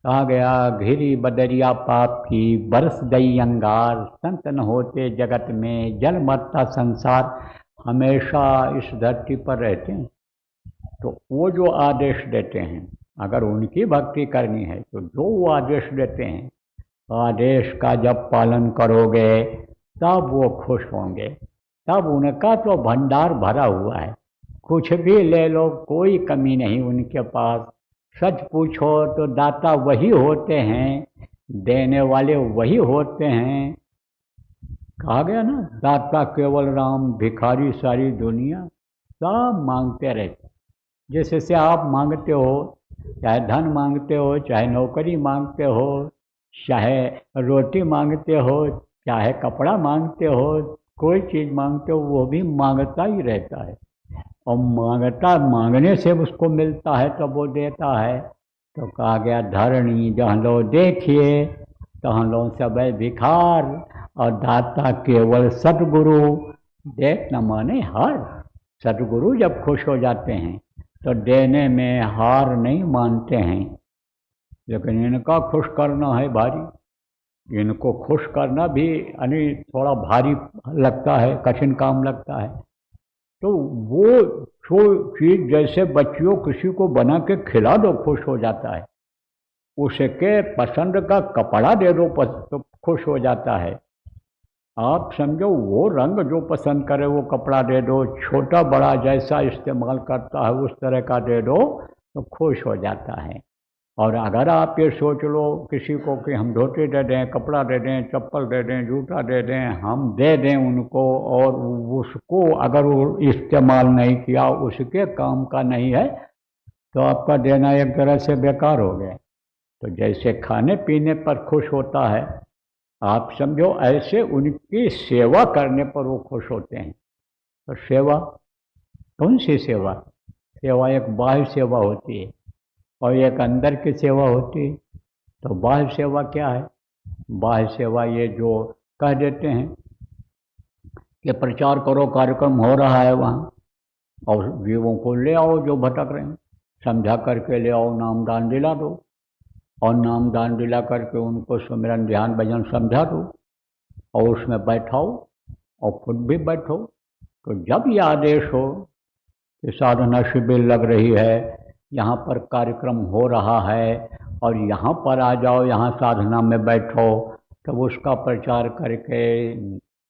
कहा गया घिरी बदरिया पाप की बरस गई अंगार, संत न होते जगत में जल मरता संसार। हमेशा इस धरती पर रहते हैं तो वो जो आदेश देते हैं, अगर उनकी भक्ति करनी है तो जो वो आदेश देते हैं, आदेश का जब पालन करोगे तब वो खुश होंगे। तब उनका तो भंडार भरा हुआ है, कुछ भी ले लो, कोई कमी नहीं उनके पास। सच पूछो तो दाता वही होते हैं, देने वाले वही होते हैं। कहा गया ना, दाता केवल राम, भिखारी सारी दुनिया। सब मांगते रहते, जैसे आप मांगते हो, चाहे धन मांगते हो, चाहे नौकरी मांगते हो, चाहे रोटी मांगते हो, चाहे कपड़ा मांगते हो, कोई चीज़ मांगते हो, वो भी मांगता ही रहता है। और मांगता, मांगने से उसको मिलता है तब वो देता है। तो कहा गया धरणी जहाँ लो देखिए, तहाँ लो सब भिखार, और दाता केवल सतगुरु। देख न माने हार। सतगुरु जब खुश हो जाते हैं तो देने में हार नहीं मानते हैं। लेकिन इनका खुश करना है भारी, इनको खुश करना भी यानी थोड़ा भारी लगता है, कठिन काम लगता है। तो वो जो चीज़, जैसे बच्चियों किसी को बना के खिला दो खुश हो जाता है, उसके पसंद का कपड़ा दे दो तो खुश हो जाता है। आप समझो, वो रंग जो पसंद करे वो कपड़ा दे दो, छोटा बड़ा जैसा इस्तेमाल करता है उस तरह का दे दो तो खुश हो जाता है। और अगर आप ये सोच लो किसी को कि हम धोती दे दें, कपड़ा दे दें, चप्पल दे दें, जूता दे दें, हम दे दें उनको, और उसको अगर वो इस्तेमाल नहीं किया, उसके काम का नहीं है, तो आपका देना एक तरह से बेकार हो गया। तो जैसे खाने पीने पर खुश होता है, आप समझो ऐसे उनकी सेवा करने पर वो खुश होते हैं। तो सेवा, कौन सी सेवा? सेवा एक बाह्य सेवा होती है और एक अंदर की सेवा होती है। तो बाह्य सेवा क्या है? बाह्य सेवा ये जो कह देते हैं कि प्रचार करो, कार्यक्रम हो रहा है वहाँ, और जीवों को ले आओ जो भटक रहे हैं, समझा करके ले आओ, नामदान दिला दो, और नामदान दिला करके उनको सुमिरन ध्यान भजन समझा दो, और उसमें बैठाओ और खुद भी बैठो। तो जब ये आदेश हो कि साधना शिविर लग रही है, यहाँ पर कार्यक्रम हो रहा है और यहाँ पर आ जाओ, यहाँ साधना में बैठो, तब उसका प्रचार करके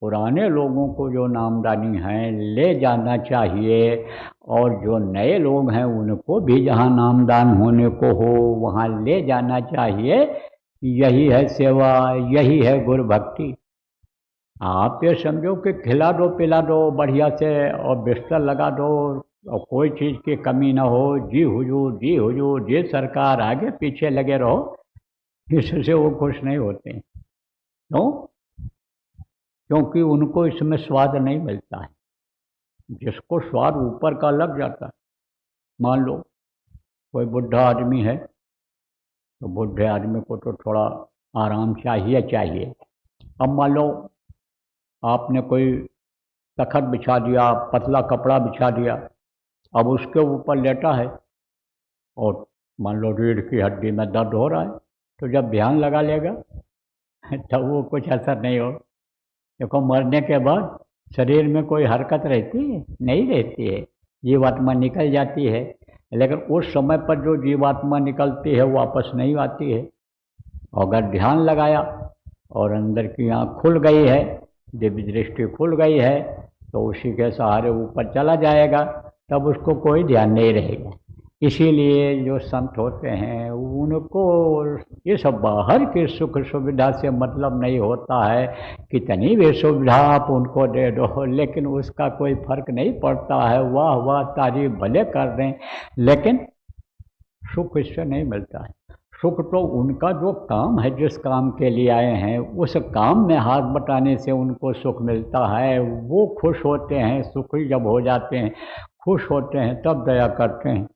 पुराने लोगों को जो नामदानी हैं ले जाना चाहिए, और जो नए लोग हैं उनको भी जहाँ नामदान होने को हो वहाँ ले जाना चाहिए। यही है सेवा, यही है गुरु भक्ति। आप ये समझो कि खिला दो पिला दो बढ़िया से और बिस्तर लगा दो और कोई चीज़ की कमी ना हो, जी हुजूर जी हुजूर जी सरकार, आगे पीछे लगे रहो, इससे वो खुश नहीं होते। क्यों? क्योंकि उनको इसमें स्वाद नहीं मिलता है। जिसको स्वाद ऊपर का लग जाता है, मान लो कोई बुढ़ा आदमी है, तो बुढ़े आदमी को तो थोड़ा आराम चाहिए। अब मान लो आपने कोई तखत बिछा दिया, पतला कपड़ा बिछा दिया, अब उसके ऊपर लेटा है और मान लो रीढ़ की हड्डी में दर्द हो रहा है, तो जब ध्यान लगा लेगा तब वो कुछ असर नहीं हो। देखो, मरने के बाद शरीर में कोई हरकत रहती है? नहीं रहती है, जीवात्मा निकल जाती है, लेकिन उस समय पर जो जीवात्मा निकलती है वापस नहीं आती है। अगर ध्यान लगाया और अंदर की आँख खुल गई है, दिव्य दृष्टि खुल गई है, तो उसी के सहारे ऊपर चला जाएगा, तब उसको कोई ध्यान नहीं रहेगा। इसीलिए जो संत होते हैं उनको ये सब बाहर की सुख सुविधा से मतलब नहीं होता है। कितनी भी सुविधा आप उनको दे दो, लेकिन उसका कोई फर्क नहीं पड़ता है। वाह वाह तारीफ भले कर दें, लेकिन सुख इससे नहीं मिलता है। सुख तो उनका जो काम है, जिस काम के लिए आए हैं, उस काम में हाथ बटाने से उनको सुख मिलता है। वो खुश होते हैं, सुखी जब हो जाते हैं, खुश होते हैं, तब दया करते हैं।